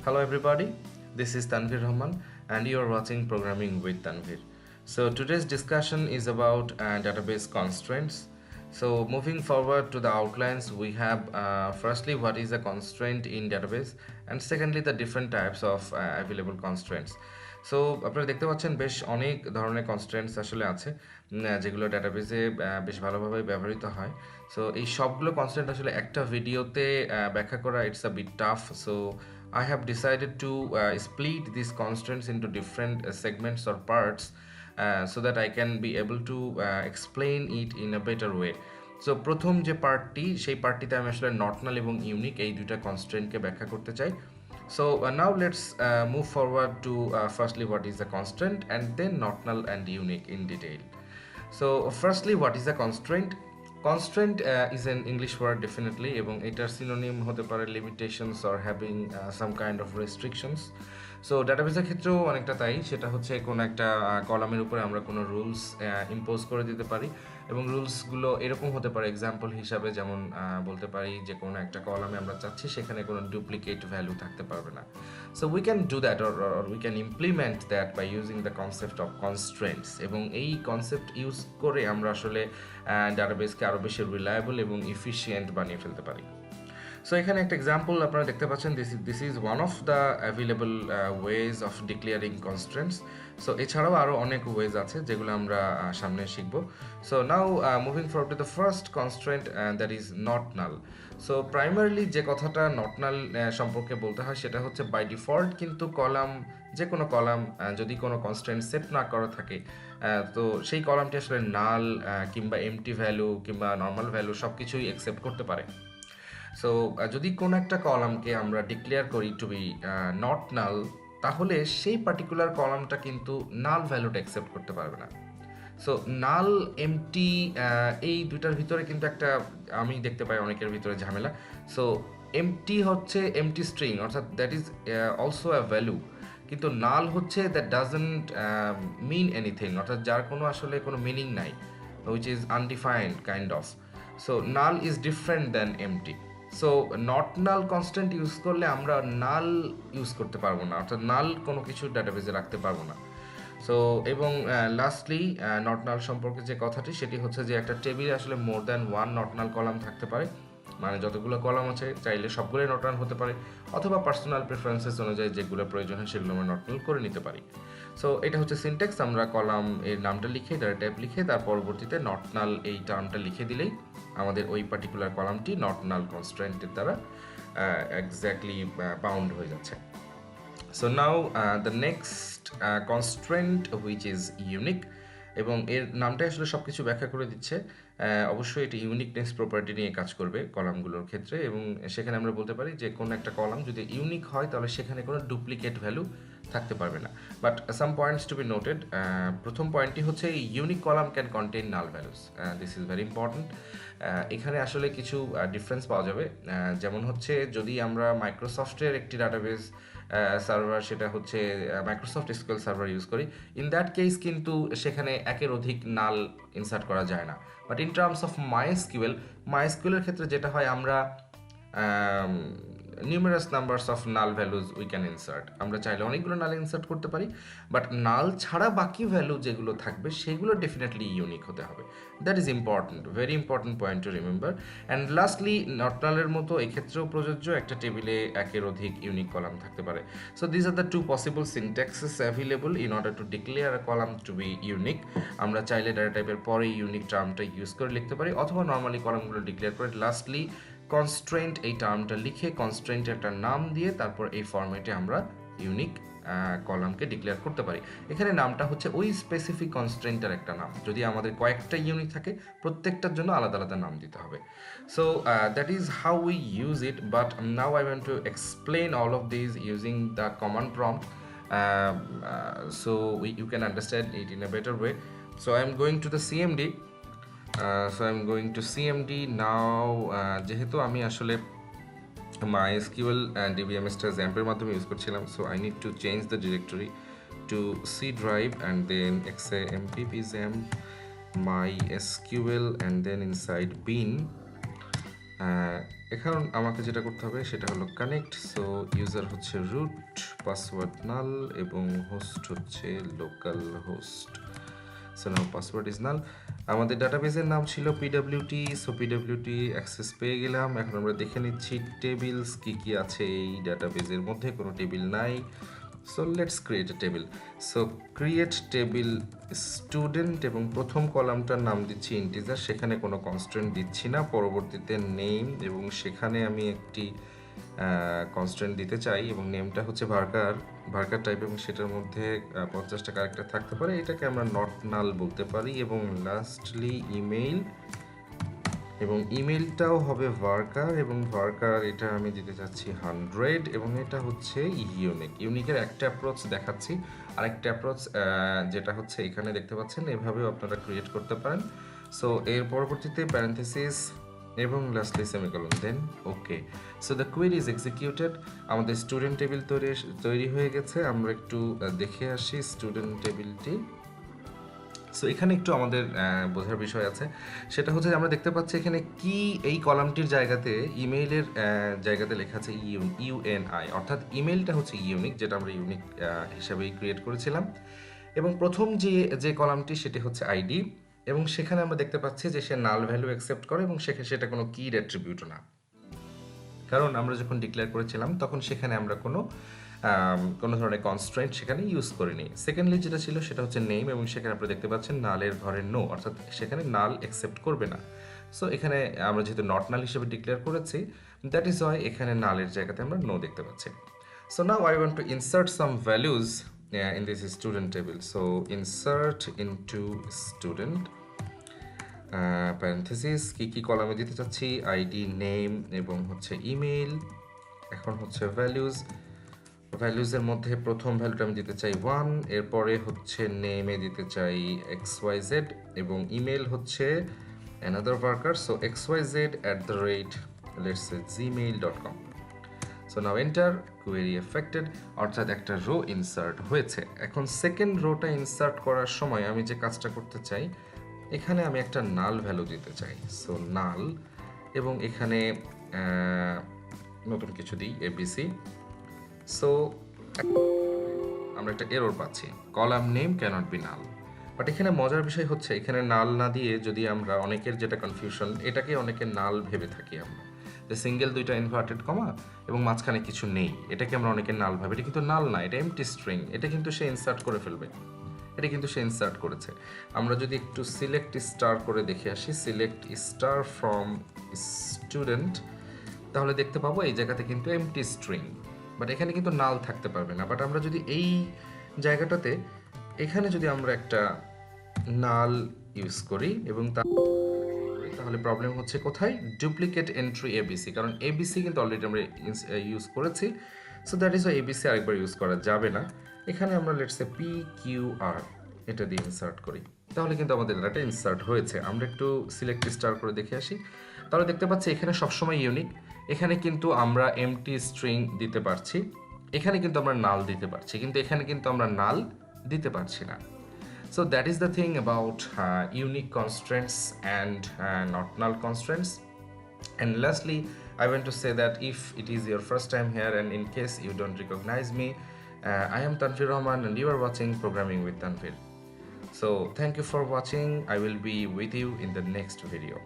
Hello everybody, this is Tanvir Rahman and you are watching Programming with Tanvir. So today's discussion is about database constraints. So moving forward to the outlines, we have firstly what is a constraint in database and secondly the different types of available constraints. So আপনারা দেখতে পাচ্ছেন বেশ অনেক ধরনের constraints আসলে আছে যেগুলো ডাটাবেসে বেশ ভালোভাবে ব্যবহৃত হয়। সো এই সবগুলো কনস্ট্রেন্ট আসলে একটা ভিডিওতে ব্যাখ্যা করা it's a bit tough. So I have decided to split these constraints into different segments or parts so that I can be able to explain it in a better way. So প্রথম যে পার্টটি সেই পার্টটিতে আমি আসলে not নাল এবং unique এই দুইটা কনস্ট্রেন্টকে ব্যাখ্যা করতে চাই। So now let's move forward to firstly what is a constraint and then not null and unique in detail. So firstly what is a constraint? Constraint is an English word definitely এবং এটার synonym হতে পারে limitations or having some kind of restrictions. So ডাটাবেসের ক্ষেত্রেও অনেকটা তাই, সেটা হচ্ছে কোনো একটা কলামের উপরে আমরা কোনো রুলস ইম্পোজ করে দিতে পারি এবং রুলসগুলো এরকম হতে পারে এক্সাম্পল হিসাবে, যেমন বলতে পারি যে কোনো একটা কলামে আমরা চাচ্ছি সেখানে কোনো ডুপ্লিকেট ভ্যালু থাকতে পারবে না। So we can do that or we can implement that by using the concept of constraints এবং এই কনসেপ্ট ইউজ করে আমরা আসলে ডাটাবেসকে আরও বেশি রিলায়েবল এবং ইফিশিয়েন্ট বানিয়ে ফেলতে পারি। সো এখানে একটা এক্সাম্পল আপনারা দেখতে পাচ্ছেন, this is one of the available ways of declaring constraints. So এছাড়াও আরও অনেক ওয়েজ আছে যেগুলো আমরা সামনে শিখব। So now moving forward to the first constraint that is not null. So primarily যে কথাটা নট নাল সম্পর্কে বলতে হয় সেটা হচ্ছে বাই ডিফল্ট কিন্তু কলাম, যে কোনো কলাম যদি কোনো কনস্ট্রেন্ট সেট না করা থাকে তো সেই কলামটি আসলে নাল কিংবা এমটি ভ্যালু কিংবা নর্মাল ভ্যালু সব কিছুই অ্যাকসেপ্ট করতে পারে। সো যদি কোনো একটা কলামকে আমরা ডিক্লেয়ার করি টু বি নট নাল, তাহলে সেই পার্টিকুলার কলামটা কিন্তু নাল ভ্যালুটা অ্যাকসেপ্ট করতে পারবে না। সো নাল এমটি এই দুইটার ভিতরে কিন্তু একটা আমি দেখতে পাই অনেকের ভিতরে ঝামেলা। সো এমটি হচ্ছে এমটি স্ট্রিং, অর্থাৎ that is also a value, কিন্তু নাল হচ্ছে দ্যাট ডাজন্ট মিন এনিথিং, অর্থাৎ যার কোনো আসলে কোনো মিনিং নাই, which is undefined kind of. So null is different than empty. So not null constant use করলে আমরা নাল ইউজ করতে পারবো না, অর্থাৎ নাল কোনো কিছু ডাটাবেজে রাখতে পারবো না। সো এবং লাস্টলি নট নাল সম্পর্কে যে কথাটি সেটি হচ্ছে যে একটা টেবিলে আসলে more than one not null column থাকতে পারে, মানে যতগুলো কলাম আছে চাইলে সবগুলোই নট নাল হতে পারে, অথবা পার্সোনাল প্রেফারেন্সেস অনুযায়ী যেগুলো প্রয়োজন হয় সেগুলো আমরা নট নাল করে নিতে পারি। সো এটা হচ্ছে সিনট্যাক্স, আমরা কলাম এর নামটা লিখে ডাটা টাইপ লিখে তার পরবর্তীতে নট নাল এই টার্মটা লিখে দিলেই আমাদের ওই পার্টিকুলার কলামটি নট নাল কনস্ট্রেন্টের দ্বারা এক্স্যাক্টলি বাউন্ড হয়ে যাচ্ছে। So now the next constraint which is unique, এবং এর নামটাই আসলে সব কিছু ব্যাখ্যা করে দিচ্ছে। অবশ্যই এটি ইউনিকনেস প্রপার্টি নিয়ে কাজ করবে কলামগুলোর ক্ষেত্রে, এবং সেখানে আমরা বলতে পারি যে কোনো একটা কলাম যদি ইউনিক হয় তাহলে সেখানে কোনো ডুপ্লিকেট ভ্যালু থাকতে পারবে না। But some points two be noted. প্রথম পয়েন্টটি হচ্ছে unique column can contain null values, this is very important. এখানে আসলে কিছু ডিফারেন্স পাওয়া যাবে, যেমন হচ্ছে যদি আমরা মাইক্রোসফটের একটি ডাটাবেস সার্ভার, সেটা হচ্ছে মাইক্রোসফট এসকিউএল সার্ভার ইউজ করি, ইন দ্যাট কেস কিন্তু সেখানে একের অধিক নাল ইনসার্ট করা যায় না। বাট ইন টার্মস অফ মাইএসকিউএলের ক্ষেত্রে যেটা হয়, আমরা numerous numbers of null values we can insert, আমরা চাইলে অনেকগুলো নাল ইনসার্ট করতে পারি, বাট নাল ছাড়া বাকি ভ্যালু যেগুলো থাকবে সেগুলো ডেফিনেটলি ইউনিক হতে হবে। That is important, very important point to remember. And lastly not নালের মতো এক্ষেত্রেও প্রযোজ্য, একটা টেবিলে একের অধিক ইউনিক কলাম থাকতে পারে। So this are the two possible syntaxes available in order to declare a column to be unique. আমরা চাইলে ডাটা টাইপের পরে ইউনিক টার্মটা ইউজ করে লিখতে পারি, অথবা নর্মালি কলামগুলো ডিক্লেয়ার করে লাস্টলি কনস্ট্রেন্ট এই টার্মটা লিখে কনস্ট্রেন্টের একটা নাম দিয়ে তারপর এই ফরম্যাটে আমরা ইউনিক কলামকে ডিক্লেয়ার করতে পারি। এখানে নামটা হচ্ছে ওই স্পেসিফিক কনস্ট্রেন্টের একটা নাম, যদি আমাদের কয়েকটা ইউনিট থাকে প্রত্যেকটার জন্য আলাদা আলাদা নাম দিতে হবে। So that is how we use it, but now I want to explain all of this using the command prompt, so you can understand it in a better way. So I am going to the CMD. So I'm going to CMD now. যেহেতু আমি আসলে MySQL and DBMS XAMPP এর মাধ্যমে use করছিলাম, so I need to change the directory to C drive and then xampp XAMPP MySQL and then inside bin এখন আমাকে যেটা করতে হবে সেটা হলো কানেক্ট। সো ইউজার হচ্ছে রুট, পাসওয়ার্ড নাল এবং হোস্ট হচ্ছে local host. So now password is null. আমাদের ডাটাবেসের নাম ছিল পিডব্লিউটি। সো পিডব্লিউটি অ্যাক্সেস পেয়ে গেলাম। এখন আমরা দেখে নিচ্ছি টেবিলস কি কি আছে এই ডাটাবেসের মধ্যে। কোনো টেবিল নাই। So let's create a table. So create table student এবং প্রথম কলামটার নাম দিচ্ছি ইন্টিজার, সেখানে কোনো কনস্ট্যান্ট দিচ্ছি না। পরবর্তীতে নেম এবং সেখানে আমি একটি কনস্ট্যান্ট দিতে চাই এবং নেমটা হচ্ছে ভার্কার টাইপ এবং সেটার মধ্যে 50টা ক্যারেক্টার থাকতে পারে। এটাকে আমরা নট নাল বলতে পারি। এবং লাস্টলি ইমেইল, এবং ইমেলটাও হবে ভার্কার এবং ভার্কার এটা আমি দিতে চাচ্ছি 100 এবং এটা হচ্ছে ইউনিকের একটা অ্যাপ্রোচ দেখাচ্ছি। আরেকটা অ্যাপ্রোচ যেটা হচ্ছে এখানে দেখতে পাচ্ছেন, এভাবেও আপনারা ক্রিয়েট করতে পারেন। সো এর পরবর্তীতে প্যারেন্থেসিস এবং lastly semicolon, then okay. So the query is executed. আমাদের স্টুডেন্ট টেবিল তৈরি হয়ে গেছে। আমরা একটু দেখে আসি স্টুডেন্ট টেবিলটি। সো এখানে একটু আমাদের বোঝার বিষয় আছে, সেটা হচ্ছে আমরা দেখতে পাচ্ছি এখানে কি এই কলামটির জায়গাতে ইমেইলের জায়গাতে লেখা আছে ইউএনআই, অর্থাৎ ইমেইলটা হচ্ছে ইউনিক, যেটা আমরা ইউনিক হিসাবেই ক্রিয়েট করেছিলাম। এবং প্রথম যে কলামটি সেটি হচ্ছে আইডি, এবং সেখানে আমরা দেখতে পাচ্ছি যে সে নাল ভ্যালু অ্যাকসেপ্ট করে এবং সেটা কোনো কির অ্যাট্রিবিউটও না, কারণ আমরা যখন ডিক্লেয়ার করেছিলাম তখন সেখানে আমরা কোনো ধরনের কনস্ট্রেন্ট সেখানে ইউজ করিনি। সেকেন্ডলি যেটা ছিল সেটা হচ্ছে নেম, এবং সেখানে আপনারা দেখতে পাচ্ছেন নালের ঘরে নো, অর্থাৎ সেখানে নাল অ্যাকসেপ্ট করবে না। সো এখানে আমরা যেহেতু নট নাল হিসেবে ডিক্লেয়ার করেছি, দ্যাট ইজ ওয়াই এখানে নালের জায়গাতে আমরা নো দেখতে পাচ্ছি। So now I want to insert some values in this student table. So insert into student parenthesis কি কলামে দিতে চাচ্ছি, আইডি, নেম এবং হচ্ছে ইমেল। এখন হচ্ছে ভ্যালুজের মধ্যে প্রথম ভ্যালুটা আমি দিতে চাই 1, এরপরে হচ্ছে নেমে দিতে চাই XYZ এবং ইমেল হচ্ছে another worker, so xyz@gmail.com. So now enter, query affected, অর্থাৎ একটা রো ইনসার্ট হয়েছে। এখন সেকেন্ড রোটা ইনসার্ট করার সময় আমি যে কাজটা করতে চাই, এখানে আমি একটা নাল ভ্যালু দিতে চাই। সো নাল, এবং এখানে নতুন কিছু দিই এবিসি। সো আমরা একটা এরর পাচ্ছি, column name cannot be null. But এখানে মজার বিষয় হচ্ছে এখানে নাল না দিয়ে যদি আমরা, অনেকের যেটা কনফিউশন, এটাকে অনেকে নাল ভেবে থাকি আমরা, যে সিঙ্গেল দুইটা ইনভার্টেড কমা এবং মাঝখানে কিছু নেই, এটাকে আমরা অনেকে নাল ভাবে। এটা কিন্তু নাল না, এটা এমটি স্ট্রিং। এটা কিন্তু সে ইনসার্ট করে ফেলবে, এটা কিন্তু সে ইনসার্ট করেছে। আমরা যদি একটু সিলেক্ট স্টার করে দেখে আসি, সিলেক্ট স্টার ফ্রম স্টুডেন্ট, তাহলে দেখতে পাবো এই জায়গাতে কিন্তু এমটি স্ট্রিং, বাট এখানে কিন্তু নাল থাকতে পারবে না। বাট আমরা যদি এই জায়গাটাতে, এখানে যদি আমরা একটা নাল ইউজ করি এবং তাহলে প্রবলেম হচ্ছে কোথায়, ডুপ্লিকেট এন্ট্রি এবিসি, কারণ এবিসি কিন্তু অলরেডি আমরা ইউজ করেছি। সো দ্যাট ইজ এবিসি আরেকবার ইউজ করা যাবে না। এখানে আমরা লেটস সে PQR এটা দিয়ে ইনসার্ট করি, তাহলে কিন্তু আমাদের ডাটা ইনসার্ট হয়েছে। আমরা একটু সিলেক্ট স্টার করে দেখে আসি, তাহলে দেখতে পাচ্ছি এখানে সবসময় ইউনিক। এখানে কিন্তু আমরা এমটি স্ট্রিং দিতে পারছি, এখানে কিন্তু আমরা নাল দিতে পারছি, কিন্তু এখানে কিন্তু আমরা নাল দিতে পারছি না। So that is the thing about unique constraints and not null constraints. And lastly, I want to say that if it is your first time here and in case you don't recognize me, I am Tanvir Rahman and you are watching Programming with Tanvir. So thank you for watching. I will be with you in the next video.